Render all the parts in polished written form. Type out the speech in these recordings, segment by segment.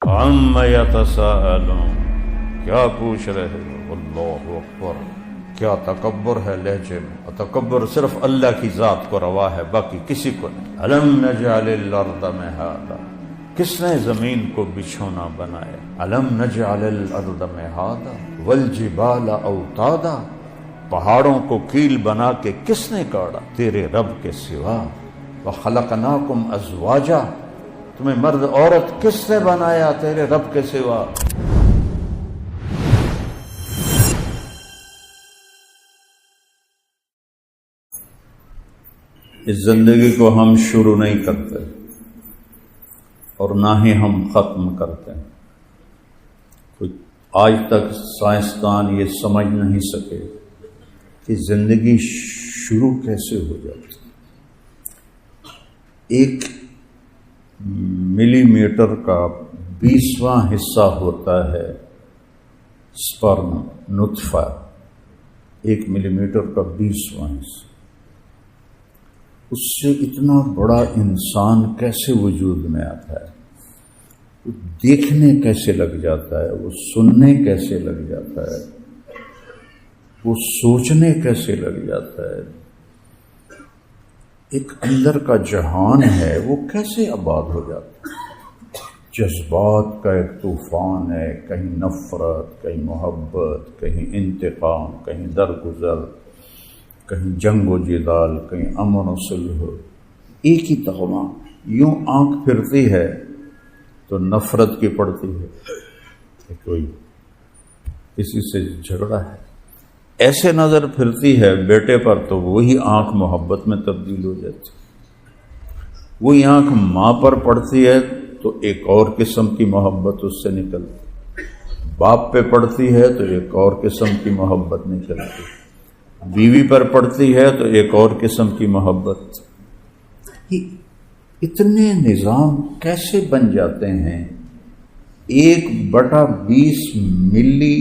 عما یتساءلون، کیا پوچھ رہے ہو؟ اللہ اکبر، کیا تکبر ہے لہجے میں، اور تکبر صرف اللہ کی ذات کو روا ہے، باقی کسی کو نہیں۔ الم نجعل الارض مہادا، کس نے زمین کو بچھونا بنایا؟ الم نجعل الارض مہادا والجبال اوتادا، پہاڑوں کو کیل بنا کے کس نے کاٹا؟ تیرے رب کے سوا۔ وخلقناکم ازواجا، تمہیں مرد عورت کس نے بنایا تیرے رب کے سوا؟ اس زندگی کو ہم شروع نہیں کرتے اور نہ ہی ہم ختم کرتے ہیں۔ کوئی آج تک سائنسدان یہ سمجھ نہیں سکے کہ زندگی شروع کیسے ہو جاتی۔ ایک ملی میٹر کا 20واں حصہ ہوتا ہے سپرم، نطفہ، 1 ملی میٹر کا 20واں حصہ۔ اس سے اتنا بڑا انسان کیسے وجود میں آتا ہے؟ وہ دیکھنے کیسے لگ جاتا ہے، وہ سننے کیسے لگ جاتا ہے، وہ سوچنے کیسے لگ جاتا ہے، ایک اندر کا جہان ہے وہ کیسے آباد ہو جاتا ہے۔ جذبات کا ایک طوفان ہے، کہیں نفرت، کہیں محبت، کہیں انتقام، کہیں درگزر، کہیں جنگ و جدال، کہیں امن و صلح، ایک ہی تغمہ۔ یوں آنکھ پھرتی ہے تو نفرت کی پڑتی ہے کہ کوئی کسی سے جھگڑا ہے، ایسے نظر پھرتی ہے بیٹے پر تو وہی آنکھ محبت میں تبدیل ہو جاتی، وہی آنکھ ماں پر پڑتی ہے تو ایک اور قسم کی محبت اس سے نکلتی، باپ پہ پڑتی ہے تو ایک اور قسم کی محبت نکلتی، بیوی پر پڑتی ہے تو ایک اور قسم کی محبت۔ اتنے نظام کیسے بن جاتے ہیں؟ 1/20 ملی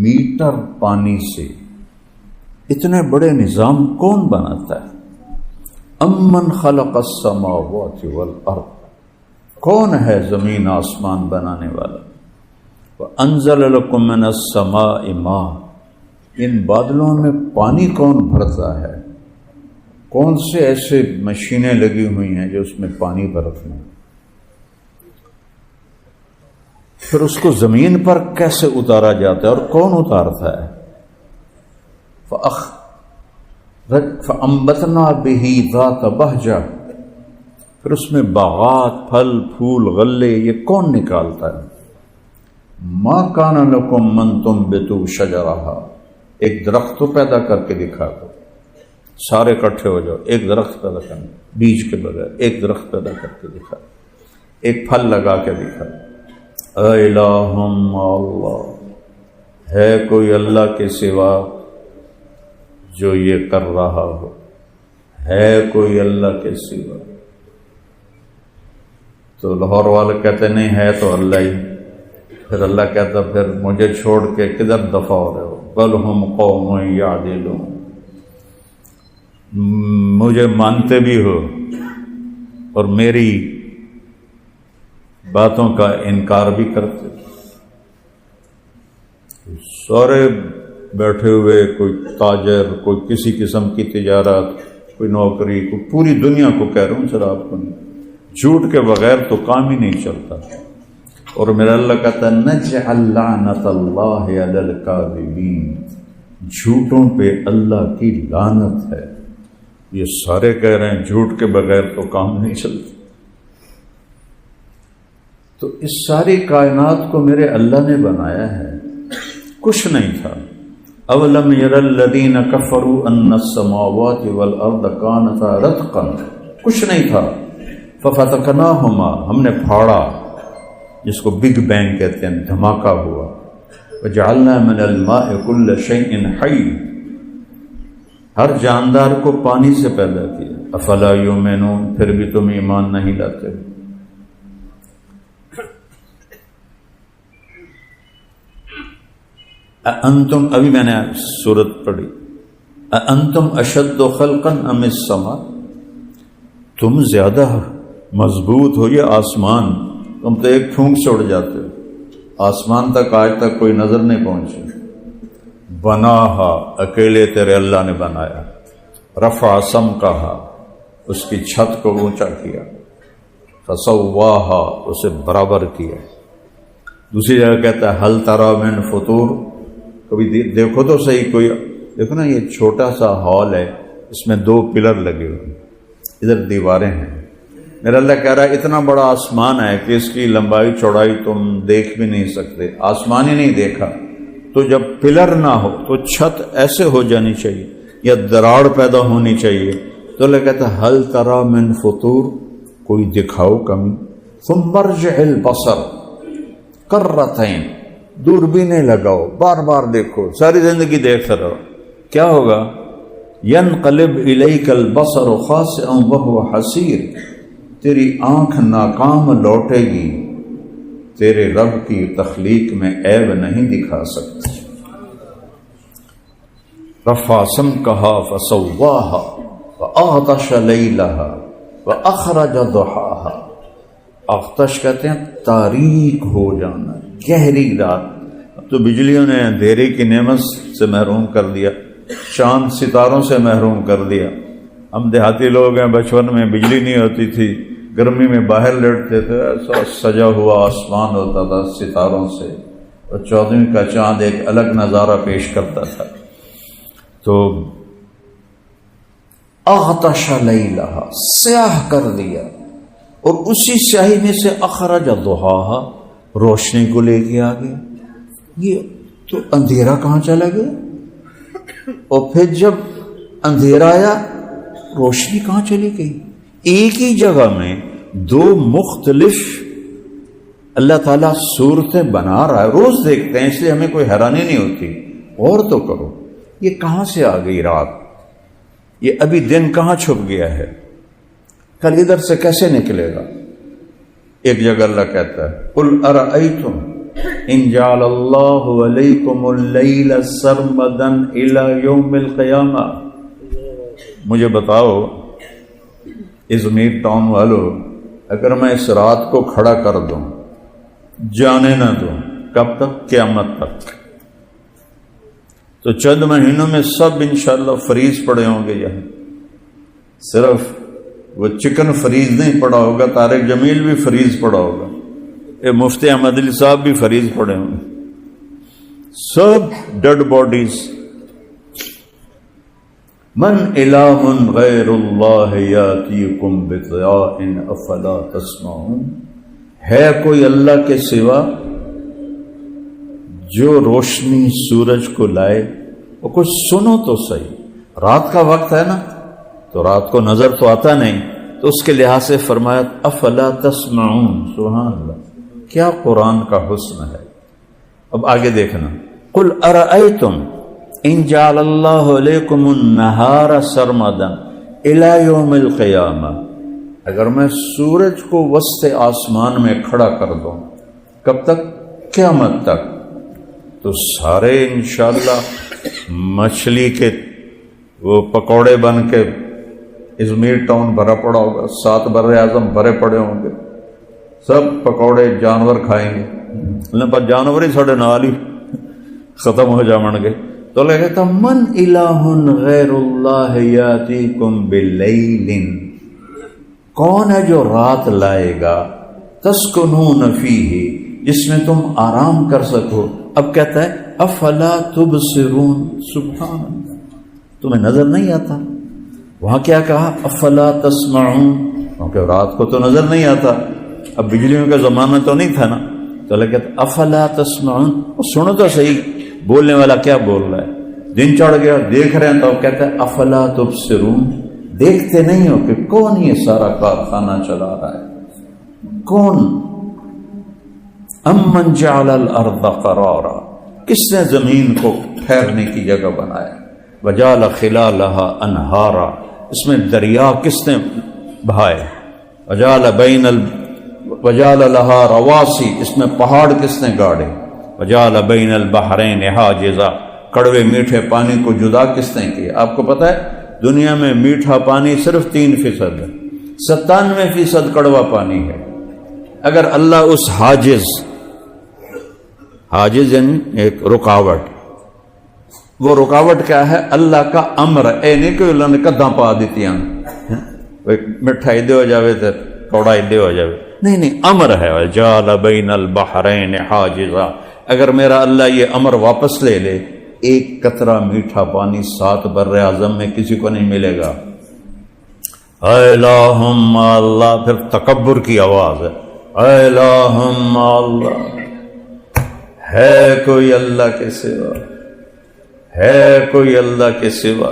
میٹر پانی سے اتنے بڑے نظام کون بناتا ہے؟ امن خلق السماوات والارض، کون ہے زمین آسمان بنانے والا؟ وانزل لکم من السماء ماء، ان بادلوں میں پانی کون بھرتا ہے؟ کون سے ایسے مشینیں لگی ہوئی ہیں جو اس میں پانی بھرتی ہیں؟ پھر اس کو زمین پر کیسے اتارا جاتا ہے اور کون اتارتا ہے؟ فَأَنبَتْنَا بِهِ ذَاتَ بَهْجَةٍ، پھر اس میں باغات، پھل پھول، غلے، یہ کون نکالتا ہے؟ مَا كَانَ لَكُمْ مَن تُنبِتُوا شَجَرَهَا، ایک درخت تو پیدا کر کے دکھا دو، سارے اکٹھے ہو جاؤ، ایک درخت پیدا کرنا، بیج کے بغیر ایک درخت پیدا کر کے دکھا، ایک پھل لگا کے دکھا۔ الہم اللہ، ہے کوئی اللہ کے سوا جو یہ کر رہا ہو؟ ہے کوئی اللہ کے سوا؟ تو لاہور والے کہتے نہیں ہے تو اللہ ہی۔ پھر اللہ کہتا پھر مجھے چھوڑ کے کدھر دفع ہو رہے ہو؟ بل ہم قوم یعدلون، مجھے مانتے بھی ہو اور میری باتوں کا انکار بھی کرتے۔ سارے بیٹھے ہوئے، کوئی تاجر، کوئی کسی قسم کی تجارت، کوئی نوکری، کوئی پوری دنیا کو کہہ رہا ہوں سر آپ کو، جھوٹ کے بغیر تو کام ہی نہیں چلتا۔ اور میرا اللہ کہتا ہے نجعل لعنت اللہ علی الکاذبین، جھوٹوں پہ اللہ کی لعنت ہے۔ یہ سارے کہہ رہے ہیں جھوٹ کے بغیر تو کام نہیں چلتا۔ تو اس ساری کائنات کو میرے اللہ نے بنایا ہے، کچھ نہیں تھا۔ اولم یر الذین کفروا ان السماوات والارض کانتا رتقا، کچھ نہیں تھا۔ ففتقناہما، ہم نے پھاڑا، جس کو بگ بینگ کہتے ہیں، دھماکہ ہوا۔ وجعلنا من الماء کل شیء حی، ہر جاندار کو پانی سے پیدا کیا۔ افلا یؤمنون، پھر بھی تم ایمان نہیں لاتے۔ انتم، ابھی میں نے سورت پڑھی، انتم اشد خلقا ام السماء، تم زیادہ مضبوط ہو یہ آسمان، تم تو ایک پھونک سے اڑ جاتے ہو، آسمان تک آج تک کوئی نظر نہیں پہنچی۔ بناہا، اکیلے تیرے اللہ نے بنایا، رفع سمکہا، اس کی چھت کو اونچا کیا، فسواہا، اسے برابر کیا۔ دوسری جگہ کہتا ہے حل تری من فطور، کبھی دیکھو تو صحیح، کوئی دیکھو نا، یہ چھوٹا سا ہال ہے، اس میں 2 پلر لگے ہوئے، ادھر دیواریں ہیں۔ میرا اللہ کہہ رہا ہے اتنا بڑا آسمان ہے کہ اس کی لمبائی چوڑائی تم دیکھ بھی نہیں سکتے، آسمان ہی نہیں دیکھا، تو جب پلر نہ ہو تو چھت ایسے ہو جانی چاہیے یا دراڑ پیدا ہونی چاہیے۔ تو اللہ کہتا ہے حل تری من فطور، کوئی دکھاؤ کمی۔ ثم ارجع البصر کرتین، دوربینیں لگاؤ، بار بار دیکھو، ساری زندگی دیکھتے رہو، کیا ہوگا؟ ینقلب الیک البصر خاسئا وہو حسیر، تیری آنکھ ناکام لوٹے گی، تیرے رب کی تخلیق میں عیب نہیں دکھا سکتی۔ رفع سمکہا فسواہا وأغطش لیلہا وأخرج ضحاہا۔ اغطش کہتے ہیں تاریک ہو جانا، گہری رات۔ اب تو بجلیوں نے اندھیرے کی نعمت سے محروم کر دیا، چاند ستاروں سے محروم کر دیا۔ ہم دیہاتی لوگ ہیں، بچپن میں بجلی نہیں ہوتی تھی، گرمی میں باہر لیٹتے تھے، ایسا سجا ہوا آسمان ہوتا تھا ستاروں سے، اور 14ویں کا چاند ایک الگ نظارہ پیش کرتا تھا۔ تو اغطش لیلہا، سیاہ کر دیا، اور اسی سیاہی میں سے اخرج ضحاہا، روشنی کو لے کے آ گیا۔ یہ تو اندھیرا کہاں چلا گیا؟ اور پھر جب اندھیرا آیا، روشنی کہاں چلی گئی؟ ایک ہی جگہ میں 2 مختلف اللہ تعالیٰ صورتیں بنا رہا ہے، روز دیکھتے ہیں، اس لیے ہمیں کوئی حیرانی نہیں ہوتی۔ اور تو کرو، یہ کہاں سے آ گئی رات؟ یہ ابھی دن کہاں چھپ گیا ہے؟ کل ادھر سے کیسے نکلے گا؟ ایک جگہ اللہ کہتا ہے قل ارأیتم ان جعل اللہ علیکم اللیل سرمدا الی یوم القیامہ، مجھے بتاؤ ازمیر ٹاؤن والو، اگر میں اس رات کو کھڑا کر دوں، جانے نہ دوں، کب تک؟ قیامت تک، تو چند مہینوں میں سب انشاءاللہ فریز پڑے ہوں گے۔ یہاں صرف وہ چکن فریز نہیں پڑا ہوگا، طارق جمیل بھی فریز پڑا ہوگا، مفتی احمد علی صاحب بھی فریز پڑے ہوں گے، سب ڈیڈ باڈیز۔ من الہ غیر اللہ یاتیکم بضیاء افلا تسمعون، ہے کوئی اللہ کے سوا جو روشنی سورج کو لائے؟ وہ کچھ سنو تو صحیح، رات کا وقت ہے نا، تو رات کو نظر تو آتا نہیں، تو اس کے لحاظ سے فرمایا افلا تسمعون۔ سبحان اللہ، کیا قرآن کا حسن ہے۔ اب آگے دیکھنا، قل ارأیتم ان جعل اللہ علیکم النہار سرمدا الی یوم القیامہ، اگر میں سورج کو وسط آسمان میں کھڑا کر دوں، کب تک؟ قیامت تک، تو سارے انشاءاللہ مچھلی کے وہ پکوڑے بن کے ازمیر ٹاؤن بھرا پڑا ہوگا، 7 بر اعظم بھرے پڑے ہوں گے، سب پکوڑے جانور کھائیں گے، اللہ پر جانور ہی ساڑھے نال ہی ختم ہو جاون گے۔ تو اللہ کہتا من الہ غیر اللہ یاتیکم باللیل، کون ہے جو رات لائے گا، تسکنون فیہ، جس میں تم آرام کر سکو۔ اب کہتا ہے افلا تبصرون، سبحان اللہ، تمہیں نظر نہیں آتا؟ وہاں کیا کہا؟ افلا تسمعون، کیونکہ رات کو تو نظر نہیں آتا، اب بجلیوں کا زمانہ تو نہیں تھا نا، تو اللہ کہتا افلا تسمعون، سنو تو صحیح بولنے والا کیا بول رہا ہے۔ دن چڑھ گیا، دیکھ رہے ہیں، تو اب کہتا ہے افلا تبصرون، دیکھتے نہیں ہو کہ کون یہ سارا کارخانہ چلا رہا ہے؟ کون؟ امن جعل الارض قرارا، کس نے زمین کو ٹھہرنے کی جگہ بنایا؟ وجعل خلالہا انہارا، اس میں دریا کس نے بہائے؟ وجعل لہا رواسی، اس میں پہاڑ کس نے گاڑے؟ وجعل بین البحرین حاجزا، کڑوے میٹھے پانی کو جدا کس نے کیا؟ آپ کو پتہ ہے دنیا میں میٹھا پانی صرف 3% ہے، 97% کڑوا پانی ہے۔ اگر اللہ اس حاجز یعنی ایک رکاوٹ، وہ رکاوٹ کیا ہے؟ اللہ کا امر، اے نہیں کہ اللہ نے قداں پا دیتی ہیں مٹھا ایڈے ہو جاوے تو کوڑا ایڈے ہو جاوے، نہیں، امر ہے جعل بین البحرین حاجزا۔ اگر میرا اللہ یہ امر واپس لے لے، ایک قطرہ میٹھا پانی 7 بر اعظم میں کسی کو نہیں ملے گا۔ اے اللہم اللہ، پھر تکبر کی آواز ہے، اے اللہم اللہ، ہے کوئی اللہ کے سوا، ہے کوئی اللہ کے سوا۔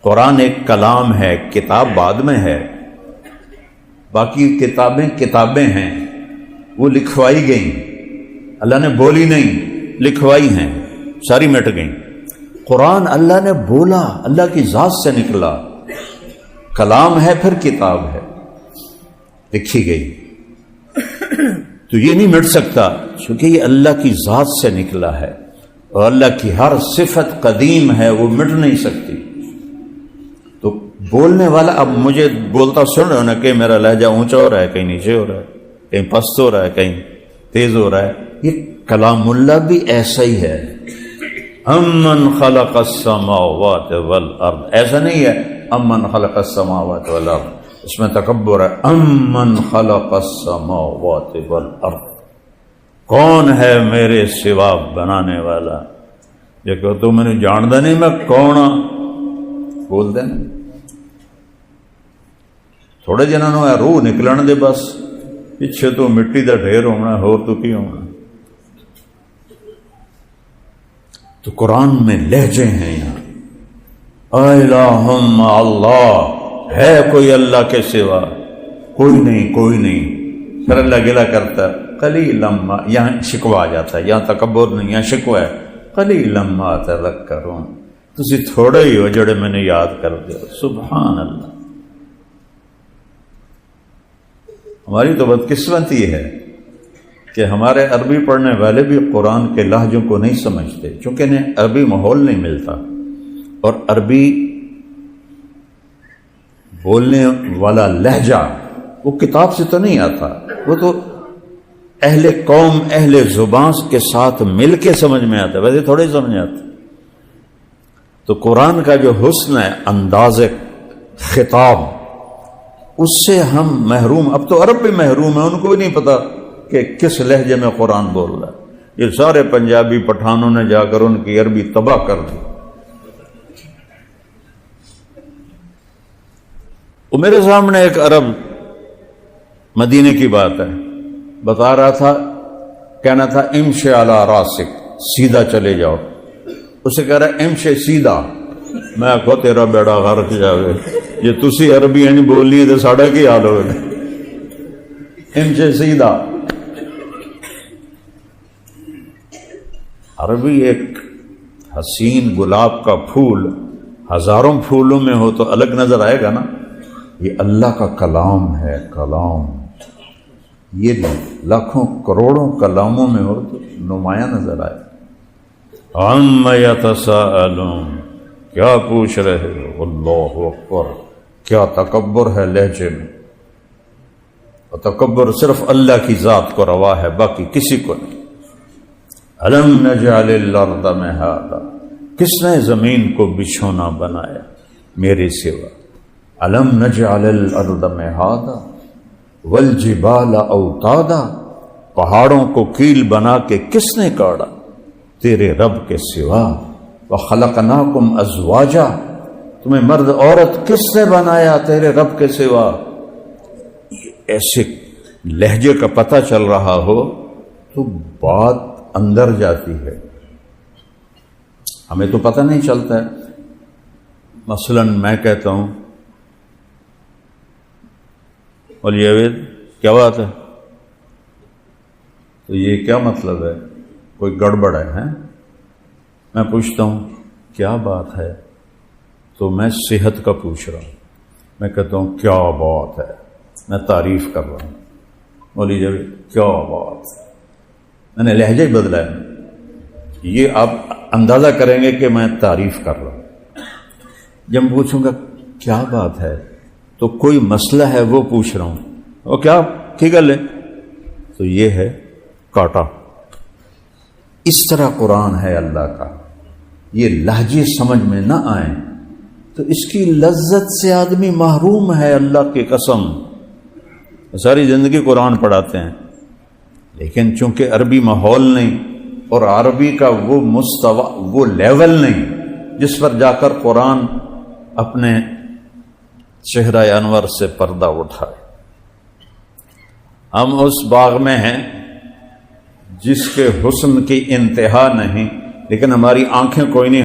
قرآن ایک کلام ہے، کتاب بعد میں ہے، باقی کتابیں ہیں، وہ لکھوائی گئیں، اللہ نے بولی نہیں، لکھوائی ہیں، ساری مٹ گئیں۔ قرآن اللہ نے بولا، اللہ کی ذات سے نکلا، کلام ہے پھر کتاب ہے، لکھی گئی، تو یہ نہیں مٹ سکتا چونکہ یہ اللہ کی ذات سے نکلا ہے، اور اللہ کی ہر صفت قدیم ہے، وہ مٹ نہیں سکتی۔ تو بولنے والا، اب مجھے بولتا سن رہے ہو نا کہ میرا لہجہ اونچا ہو رہا ہے، کہیں نیچے ہو رہا ہے، کہیں پست ہو رہا ہے، کہیں تیز ہو رہا ہے، یہ کلام اللہ بھی ایسا ہی ہے۔ امن خلق السماوات والارض، ایسا نہیں ہے امن خلق السماوات والارض، اس میں تکبر ہے۔ امن خلق السماوات والارض، کون ہے میرے سوا بنانے والا؟ یہ کہ تو میں نے جاندا نہیں میں کون ہاں، بول دیں تھوڑے جنہوں نے روح نکلن دے، بس پیچھے تو مٹی دا ڈھیر ہونا، ہور تو کی ہونا۔ تو قرآن میں لہجے ہیں یہاں، اے اللہم اللہ، ہے کوئی اللہ کے سوا؟ کوئی نہیں، کوئی نہیں۔ پھر اللہ گلہ کرتا ہے، قلیلا ما، یہاں شکوہ آ جاتا ہے، یہاں تکبر نہیں، یہاں شکوہ ہے، قلیلا ما تذکرون، تسی تھوڑے ہی ہو جڑے میں نے یاد کر دیا۔ سبحان اللہ۔ ہماری تو بدقسمتی ہے کہ ہمارے عربی پڑھنے والے بھی قرآن کے لہجوں کو نہیں سمجھتے، چونکہ انہیں عربی ماحول نہیں ملتا، اور عربی بولنے والا لہجہ وہ کتاب سے تو نہیں آتا، وہ تو اہل قوم، اہل زبان کے ساتھ مل کے سمجھ میں آتا ہے، ویسے تھوڑے ہی سمجھ آتا۔ تو قرآن کا جو حسن ہے، انداز خطاب، اس سے ہم محروم، اب تو عرب بھی محروم ہیں، ان کو بھی نہیں پتا کہ کس لہجے میں قرآن بول رہا ہے۔ یہ سارے پنجابی پٹھانوں نے جا کر ان کی عربی تباہ کر دی۔ وہ میرے سامنے ایک عرب، مدینے کی بات ہے، بتا رہا تھا، کہنا تھا امشی علی راسک، سیدھا چلے جاؤ۔ اسے کہہ رہا ہے امشی سیدھا، میں کہو تیرا بیڑا غرق جاوے، یہ تسی عربی نہیں بولی تو ساڑا کی حال ہوئے۔ امشی سیدھا، عربی ایک حسین گلاب کا پھول ہزاروں پھولوں میں ہو تو الگ نظر آئے گا نا، یہ اللہ کا کلام ہے، کلام، یہ لاکھوں کروڑوں کلاموں میں ہو تو نمایاں نظر آئے۔ عَمَّ يَتَسَاءَلُونَ، کیا پوچھ رہے ہو؟ اللہ اکبر، کیا تکبر ہے لہجے میں، اور تکبر صرف اللہ کی ذات کو روا ہے، باقی کسی کو نہیں۔ أَلَمْ نَجْعَلِ الْأَرْضَ مِهَادًا، کس نے زمین کو بچھونا بنایا میرے سوا؟ أَلَمْ نَجْعَلِ الْأَرْضَ مِهَادًا وَالْجِبَالَ أَوْتَادًا، پہاڑوں کو کیل بنا کے کس نے کاٹا؟ تیرے رب کے سوا۔ وَخَلَقْنَاكُمْ أَزْوَاجًا، تمہیں مرد عورت کس نے بنایا تیرے رب کے سوا؟ ایسے لہجے کا پتہ چل رہا ہو تو بات اندر جاتی ہے، ہمیں تو پتہ نہیں چلتا ہے۔ مثلا میں کہتا ہوں مولی عوید کیا بات ہے، تو یہ کیا مطلب ہے؟ کوئی گڑبڑ ہے؟ میں پوچھتا ہوں کیا بات ہے، تو میں صحت کا پوچھ رہا ہوں، میں کہتا ہوں کیا بات ہے، میں تعریف کر رہا ہوں۔ مولی جاوید کیا بات، میں نے لہجہ ہی بدلا ہے، یہ آپ اندازہ کریں گے کہ میں تعریف کر رہا ہوں۔ جب پوچھوں گا کیا بات ہے تو کوئی مسئلہ ہے وہ پوچھ رہا ہوں، اور کی گل ہے، تو یہ ہے کاٹا۔ اس طرح قرآن ہے اللہ کا، یہ لہجے سمجھ میں نہ آئیں تو اس کی لذت سے آدمی محروم ہے، اللہ کی قسم۔ ساری زندگی قرآن پڑھاتے ہیں، لیکن چونکہ عربی ماحول نہیں اور عربی کا وہ مستوی، وہ لیول نہیں جس پر جا کر قرآن اپنے چہرہ انور سے پردہ اٹھائے۔ ہم اس باغ میں ہیں جس کے حسن کی انتہا نہیں، لیکن ہماری آنکھیں کوئی نہیں